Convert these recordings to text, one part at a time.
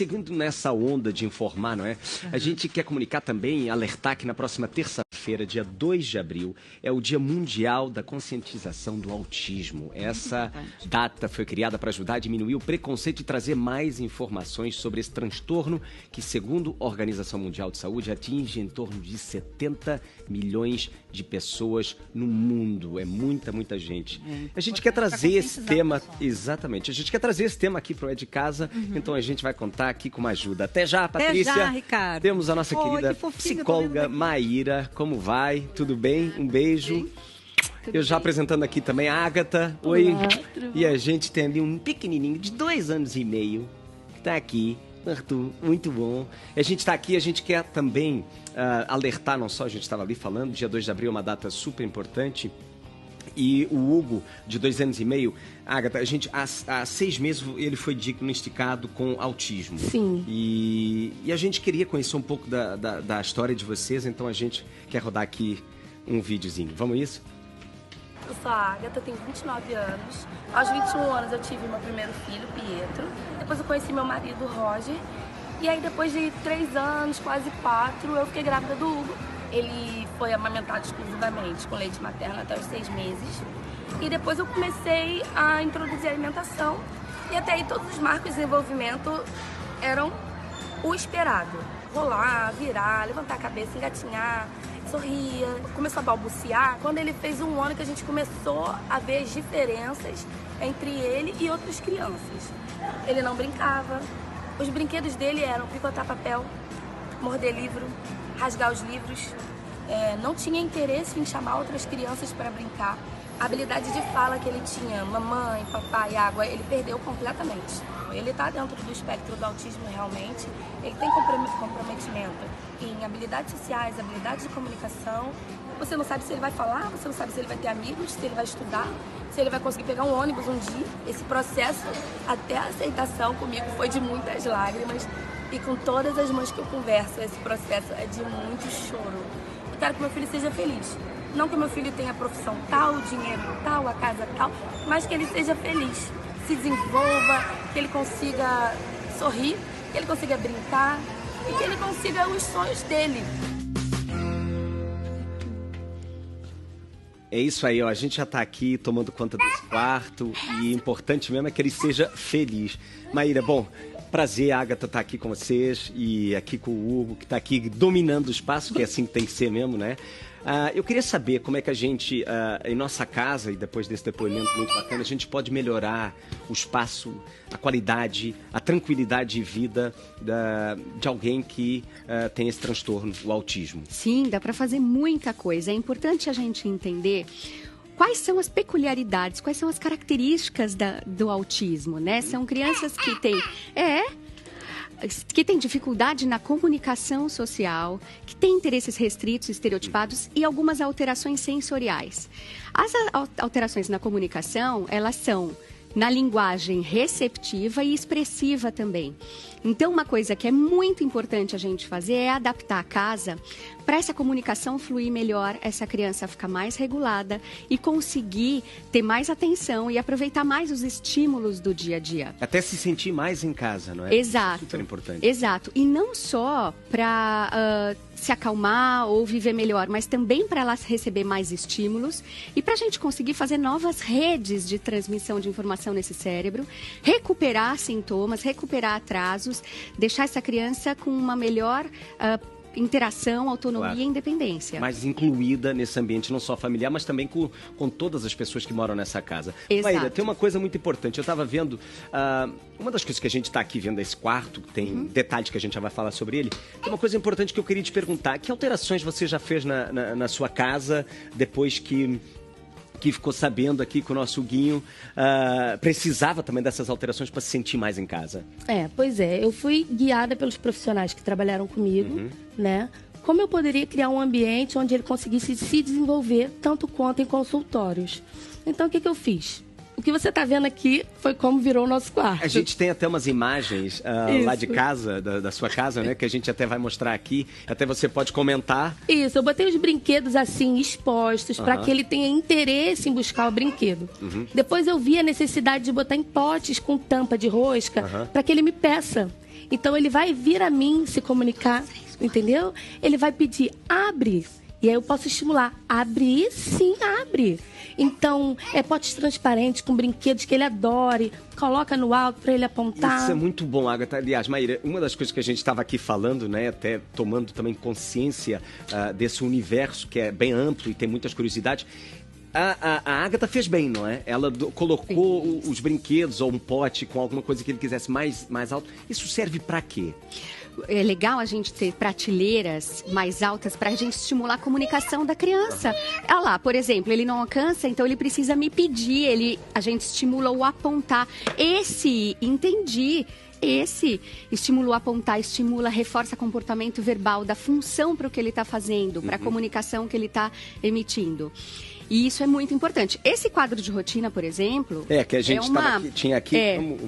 Seguindo nessa onda de informar, não é? A gente quer comunicar também, alertar que na próxima terça-feira, dia 2 de abril, é o Dia Mundial da Conscientização do Autismo. Essa data foi criada para ajudar a diminuir o preconceito e trazer mais informações sobre esse transtorno que, segundo a Organização Mundial de Saúde, atinge em torno de 70 milhões de pessoas no mundo. É muita, muita gente. A gente quer trazer esse tema, exatamente, a gente quer trazer esse tema aqui para o É de Casa, então a gente vai contar aqui com uma ajuda. Até já, Patrícia. Até já, Ricardo. Temos a nossa querida psicóloga Maíra. Como vai? Tudo bem? Um beijo. Eu já apresentando aqui também a Ágata. Oi. E a gente tem ali um pequenininho de 2 anos e meio que está aqui. Arthur, muito bom. A gente está aqui, a gente quer também alertar, não só a gente estava ali falando, dia 2 de abril é uma data super importante. E o Hugo, de 2 anos e meio, Agatha, a gente, há 6 meses ele foi diagnosticado com autismo. Sim. E a gente queria conhecer um pouco da história de vocês, então a gente quer rodar aqui um videozinho. Vamos isso? Eu sou a Agatha, tenho 29 anos. Aos 21 anos eu tive meu primeiro filho, Pietro. Depois eu conheci meu marido, Roger. E aí depois de 3 anos, quase 4, eu fiquei grávida do Hugo. Ele foi amamentado exclusivamente com leite materno até os 6 meses. E depois eu comecei a introduzir a alimentação. E até aí todos os marcos de desenvolvimento eram o esperado. Rolar, virar, levantar a cabeça, engatinhar, sorria. Começou a balbuciar. Quando ele fez 1 ano que a gente começou a ver as diferenças entre ele e outras crianças. Ele não brincava. Os brinquedos dele eram picotar papel, morder livro, rasgar os livros, não tinha interesse em chamar outras crianças para brincar. A habilidade de fala que ele tinha, mamãe, papai, água, ele perdeu completamente. Ele está dentro do espectro do autismo realmente, ele tem comprometimento em habilidades sociais, habilidades de comunicação. Você não sabe se ele vai falar, você não sabe se ele vai ter amigos, se ele vai estudar, se ele vai conseguir pegar um ônibus um dia. Esse processo até a aceitação comigo foi de muitas lágrimas. E com todas as mães que eu converso, esse processo é de muito choro. Eu quero que meu filho seja feliz. Não que meu filho tenha a profissão tal, o dinheiro tal, a casa tal, mas que ele seja feliz, se desenvolva, que ele consiga sorrir, que ele consiga brincar e que ele consiga os sonhos dele. É isso aí, ó. A gente já tá aqui tomando conta desse quarto e importante mesmo é que ele seja feliz. Maíra, bom, prazer, a Agatha tá aqui com vocês e aqui com o Hugo, que tá aqui dominando o espaço, que é assim que tem que ser mesmo, né? Eu queria saber como é que a gente, em nossa casa, e depois desse depoimento muito bacana, a gente pode melhorar o espaço, a qualidade, a tranquilidade de vida de alguém que tem esse transtorno, o autismo. Sim, dá para fazer muita coisa. É importante a gente entender quais são as peculiaridades, quais são as características do autismo, né? São crianças que têm dificuldade na comunicação social, que têm interesses restritos, estereotipados e algumas alterações sensoriais. As alterações na comunicação, elas são na linguagem receptiva e expressiva também. Então, uma coisa que é muito importante a gente fazer é adaptar a casa para essa comunicação fluir melhor, essa criança ficar mais regulada e conseguir ter mais atenção e aproveitar mais os estímulos do dia a dia. Até se sentir mais em casa, não é? Exato. Super importante. Exato. E não só para se acalmar ou viver melhor, mas também para ela receber mais estímulos e para a gente conseguir fazer novas redes de transmissão de informação nesse cérebro, recuperar sintomas, recuperar atrasos, deixar essa criança com uma melhor interação, autonomia e independência. Mais incluída nesse ambiente, não só familiar, mas também com todas as pessoas que moram nessa casa. Exato. Maíra, tem uma coisa muito importante. Eu estava vendo, uma das coisas que a gente está aqui vendo esse quarto, tem detalhes que a gente já vai falar sobre ele, tem uma coisa importante que eu queria te perguntar. Que alterações você já fez na sua casa depois que ficou sabendo aqui que o nosso Huguinho precisava também dessas alterações para se sentir mais em casa? Pois é. Eu fui guiada pelos profissionais que trabalharam comigo, né? Como eu poderia criar um ambiente onde ele conseguisse se desenvolver tanto quanto em consultórios. Então, o que eu fiz? O que você está vendo aqui foi como virou o nosso quarto. A gente tem até umas imagens lá de casa, da sua casa, né? Que a gente até vai mostrar aqui. Até você pode comentar. Isso, eu botei os brinquedos assim, expostos, para que ele tenha interesse em buscar o brinquedo. Depois eu vi a necessidade de botar em potes com tampa de rosca, para que ele me peça. Então, ele vai vir a mim se comunicar, entendeu? Ele vai pedir, abre. E aí eu posso estimular. Abre, sim, abre. Então, potes transparentes com brinquedos que ele adore. Coloca no alto para ele apontar. Isso é muito bom, Agatha. Aliás, Maíra, uma das coisas que a gente estava aqui falando, né, até tomando também consciência desse universo que é bem amplo e tem muitas curiosidades. A Agatha fez bem, não é? Ela colocou os brinquedos ou um pote com alguma coisa que ele quisesse mais alto. Isso serve para quê? É legal a gente ter prateleiras mais altas para a gente estimular a comunicação da criança. Olha lá, por exemplo, ele não alcança, então ele precisa me pedir, a gente estimula o apontar. Entendi. Esse estimula o apontar, reforça comportamento verbal, dá função para o que ele está fazendo, para a comunicação que ele está emitindo. E isso é muito importante. Esse quadro de rotina, por exemplo... que a gente tinha aqui,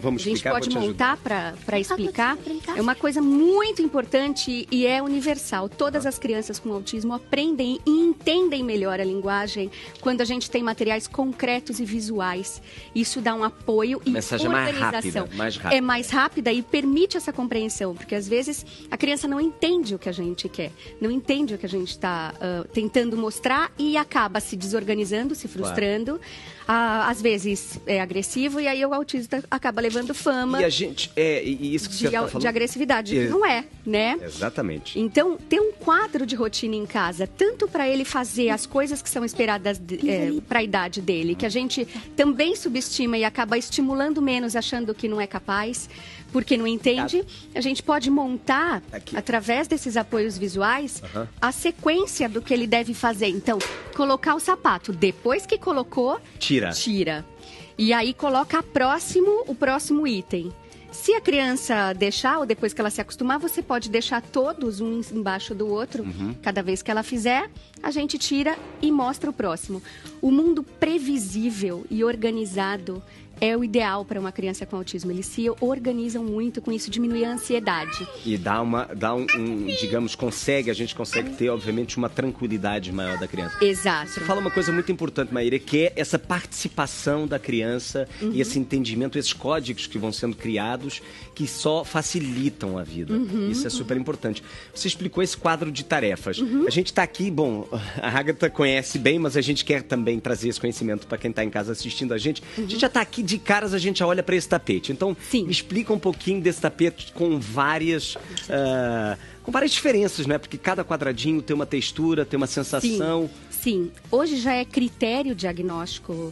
vamos explicar. A gente pode montar para explicar. É uma coisa muito importante e é universal. Todas as crianças com autismo aprendem e entendem melhor a linguagem quando a gente tem materiais concretos e visuais. Isso dá um apoio e mensagem organização. mais rápida. É mais rápida e permite essa compreensão, porque às vezes a criança não entende o que a gente quer, não entende o que a gente está tentando mostrar e acaba se desorganizando, se frustrando, às vezes é agressivo e aí o autista acaba levando fama e a gente, isso que você tá falando, de agressividade, não é, né? Exatamente. Então, ter um quadro de rotina em casa, tanto para ele fazer as coisas que são esperadas para a idade dele, que a gente também subestima e acaba estimulando menos, achando que não é capaz, porque não entende, a gente pode montar, através desses apoios visuais, a sequência do que ele deve fazer. Então, colocar o sapato. Depois que colocou, tira. E aí coloca o próximo item. Se a criança deixar, ou depois que ela se acostumar, você pode deixar todos um embaixo do outro. Cada vez que ela fizer, a gente tira e mostra o próximo. O mundo previsível e organizado é o ideal para uma criança com autismo. Eles se organizam muito, com isso diminui a ansiedade. E digamos, a gente consegue ter, obviamente, uma tranquilidade maior da criança. Exato. Você fala uma coisa muito importante, Maíra, que é essa participação da criança e esse entendimento, esses códigos que vão sendo criados, que só facilitam a vida. Isso é super importante. Você explicou esse quadro de tarefas. A gente está aqui, bom, a Agatha conhece bem, mas a gente quer também trazer esse conhecimento para quem está em casa assistindo a gente. A gente já está aqui de caras, a gente olha para esse tapete. Então, me explica um pouquinho desse tapete com várias diferenças, né? Porque cada quadradinho tem uma textura, tem uma sensação. Sim. Hoje já é critério diagnóstico,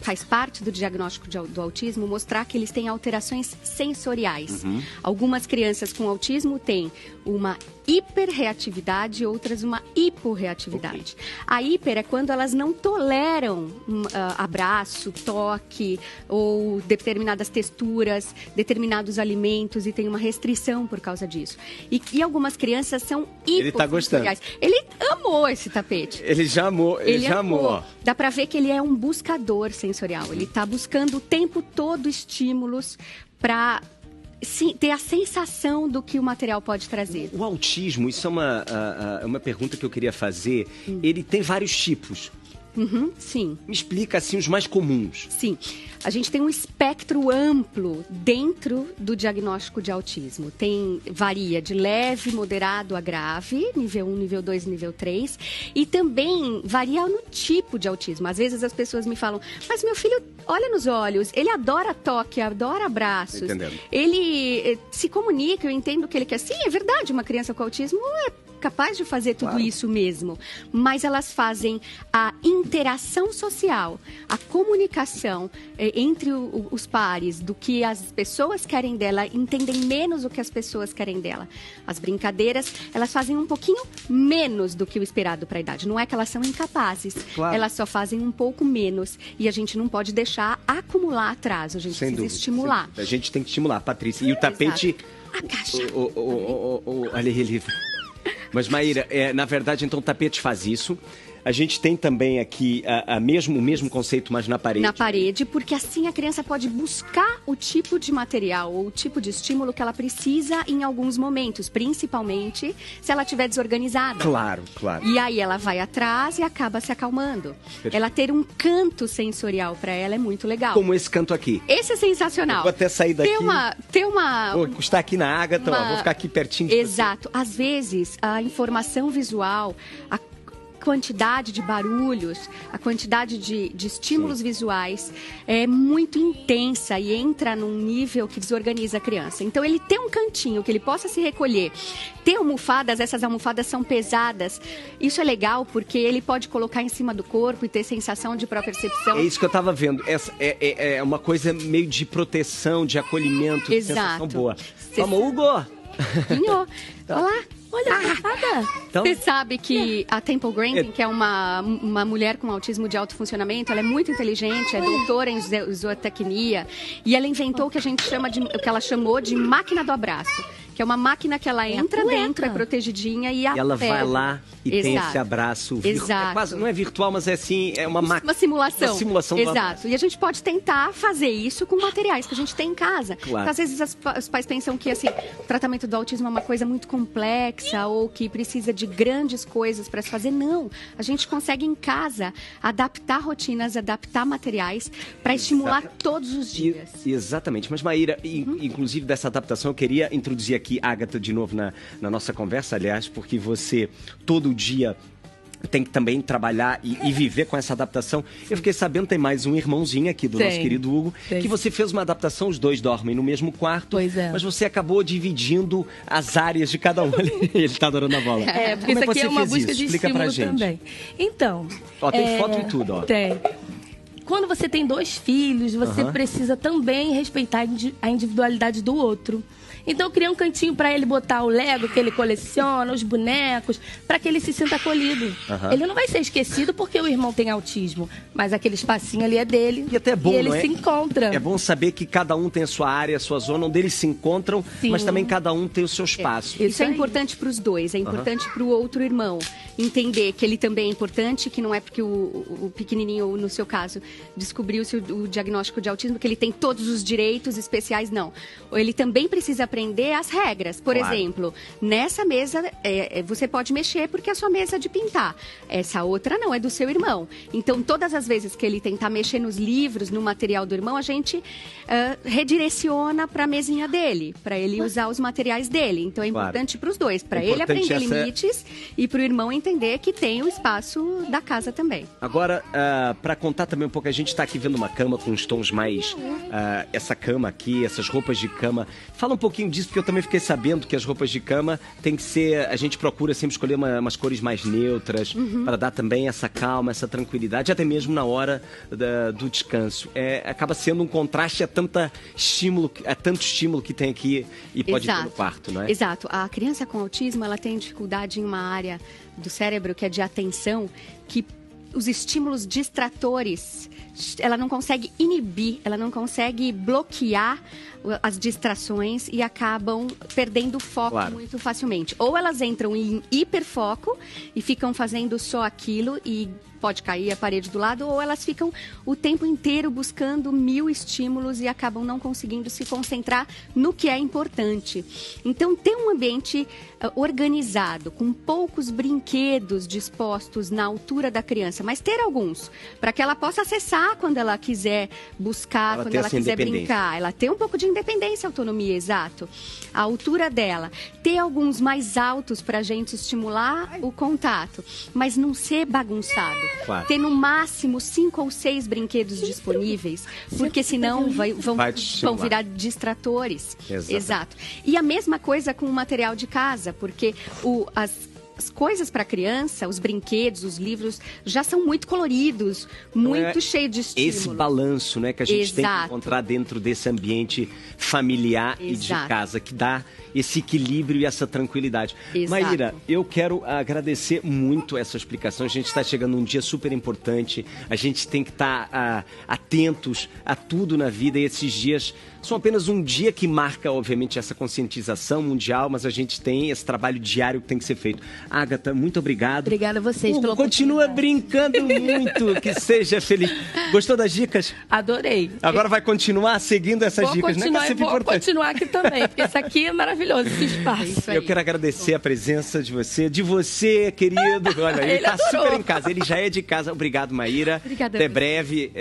faz parte do diagnóstico do autismo, mostrar que eles têm alterações sensoriais. Algumas crianças com autismo têm uma hiperreatividade, outras uma hiporreatividade. A hiper é quando elas não toleram abraço, toque ou determinadas texturas, determinados alimentos e tem uma restrição por causa disso. E algumas crianças são hipossensoriais. Ele tá gostando. Ele amou esse tapete. Ele já amou. Dá pra ver que ele é um buscador sensorial. Ele tá buscando o tempo todo estímulos para ter a sensação do que o material pode trazer. O autismo, isso é uma pergunta que eu queria fazer. Ele tem vários tipos. Sim. Me explica, assim, os mais comuns. Sim. A gente tem um espectro amplo dentro do diagnóstico de autismo. Varia de leve, moderado a grave, nível 1, nível 2, nível 3. E também varia no tipo de autismo. Às vezes as pessoas me falam, mas meu filho olha nos olhos, ele adora toque, adora abraços. Entendendo. Ele se comunica, eu entendo o que ele quer. Sim, é verdade, uma criança com autismo é capaz de fazer tudo isso mesmo, mas elas fazem a interação social, a comunicação entre os pares, do que as pessoas querem dela, entendem menos o que as pessoas querem dela. As brincadeiras, elas fazem um pouquinho menos do que o esperado para a idade. Não é que elas são incapazes, elas só fazem um pouco menos e a gente não pode deixar acumular atraso, a gente precisa estimular. A gente tem que estimular, Patrícia. E o tapete... A caixa. Olha ele... Mas, Maíra, na verdade, então, o tapete faz isso. A gente tem também aqui o mesmo conceito, mas na parede. Na parede, porque assim a criança pode buscar o tipo de material ou o tipo de estímulo que ela precisa em alguns momentos, principalmente se ela estiver desorganizada. Claro, claro. E aí ela vai atrás e acaba se acalmando. Perfeito. Ela ter um canto sensorial para ela é muito legal. Como esse canto aqui. Esse é sensacional. Eu vou até sair daqui. Tem uma Vou encostar aqui na Ágata, ó, vou ficar aqui pertinho de Exato. Às vezes, a informação visual, a quantidade de barulhos, a quantidade de estímulos visuais é muito intensa e entra num nível que desorganiza a criança. Então, ele tem um cantinho que ele possa se recolher. Tem almofadas, essas almofadas são pesadas. Isso é legal porque ele pode colocar em cima do corpo e ter sensação de propriocepção. É isso que eu estava vendo. Essa é uma coisa meio de proteção, de acolhimento, de sensação boa. Vamos, Hugo! Vinho. Olá! Olha, almofada! Então, Você sabe que a Temple Grandin, que é uma mulher com autismo de alto funcionamento, ela é muito inteligente, é doutora em zootecnia, e ela inventou o que a gente chama o que ela chamou de máquina do abraço, que é uma máquina que ela entra dentro, é protegidinha e ela vai lá e tem esse abraço Exato. É quase, não é virtual, mas é assim, é uma máquina. Uma simulação. Uma simulação do abraço. E a gente pode tentar fazer isso com materiais que a gente tem em casa. Claro. Porque, às vezes os pais pensam que assim, o tratamento do autismo é uma coisa muito complexa ou que precisa de grandes coisas para se fazer. Não. A gente consegue em casa adaptar rotinas, adaptar materiais para estimular todos os dias. Exatamente. Mas, Maíra, inclusive dessa adaptação, eu queria introduzir aqui a Ágata de novo na nossa conversa, aliás, porque você todo dia tem que também trabalhar e viver com essa adaptação. Eu fiquei sabendo, tem mais um irmãozinho aqui do nosso querido Hugo, que você fez uma adaptação, os dois dormem no mesmo quarto, pois é. Mas você acabou dividindo as áreas de cada um. Ele tá adorando a bola. Porque Como isso aqui é uma busca de Explica pra estímulo gente. também. Então... Ó, tem foto e tudo, ó. Tem. Quando você tem 2 filhos, você precisa também respeitar a individualidade do outro. Então eu criei um cantinho para ele botar o Lego que ele coleciona, os bonecos, para que ele se sinta acolhido. Ele não vai ser esquecido porque o irmão tem autismo, mas aquele espacinho ali é dele. E até é bom, e ele não é? se encontra. É bom saber que cada um tem a sua área, a sua zona, onde eles se encontram, mas também cada um tem o seu espaço. Isso é importante para os dois, é importante para o outro irmão entender que ele também é importante, que não é porque o pequenininho, no seu caso, descobriu-se o diagnóstico de autismo, que ele tem todos os direitos especiais, não. Ele também precisa aprender as regras. Por exemplo, nessa mesa você pode mexer porque é a sua mesa de pintar. Essa outra não, é do seu irmão. Então, todas as vezes que ele tentar mexer nos livros, no material do irmão, a gente redireciona para a mesinha dele, para ele usar os materiais dele. Então, é importante para os dois, para ele aprender limites e para o irmão entender que tem o espaço da casa também. Agora, para contar também um pouco, a gente está aqui vendo uma cama com os tons mais... essa cama aqui, essas roupas de cama. Fala um pouquinho disso, porque eu também fiquei sabendo que as roupas de cama tem que ser... A gente procura sempre escolher umas cores mais neutras, para dar também essa calma, essa tranquilidade, até mesmo na hora do descanso. Acaba sendo um contraste a tanto estímulo que tem aqui e pode ter no quarto, não é? Exato. A criança com autismo, ela tem dificuldade em uma área do cérebro que é de atenção, que os estímulos distratores, ela não consegue inibir, ela não consegue bloquear as distrações e acabam perdendo o foco muito facilmente. Ou elas entram em hiperfoco e ficam fazendo só aquilo e pode cair a parede do lado, ou elas ficam o tempo inteiro buscando 1000 estímulos e acabam não conseguindo se concentrar no que é importante. Então, ter um ambiente organizado, com poucos brinquedos dispostos na altura da criança, mas ter alguns, para que ela possa acessar quando ela quiser buscar, quando ela quiser brincar. Ela tem um pouco de independência, autonomia, exato. A altura dela. Ter alguns mais altos para a gente estimular o contato, mas não ser bagunçado. Claro. Ter no máximo 5 ou 6 brinquedos disponíveis, porque senão vão virar distratores. Exato. E a mesma coisa com o material de casa, porque as coisas para criança, os brinquedos, os livros, já são muito coloridos, muito cheios de estímulo. Esse balanço, né, que a gente tem que encontrar dentro desse ambiente familiar e de casa, que dá esse equilíbrio e essa tranquilidade. Maíra, eu quero agradecer muito essa explicação. A gente está chegando num dia super importante, a gente tem que estar atentos a tudo na vida, e esses dias são apenas um dia que marca, obviamente, essa conscientização mundial, mas a gente tem esse trabalho diário que tem que ser feito. Agatha, muito obrigado. Obrigada a vocês pela Continua brincando muito, que seja feliz. Gostou das dicas? Adorei. Agora vai continuar seguindo essas dicas, né? Que é vou continuar aqui também, porque isso aqui é maravilhoso, esse espaço. Eu quero agradecer a presença de você, querido. Olha, ele tá super em casa, ele já é de casa. Obrigado, Maíra. Obrigada. Até breve.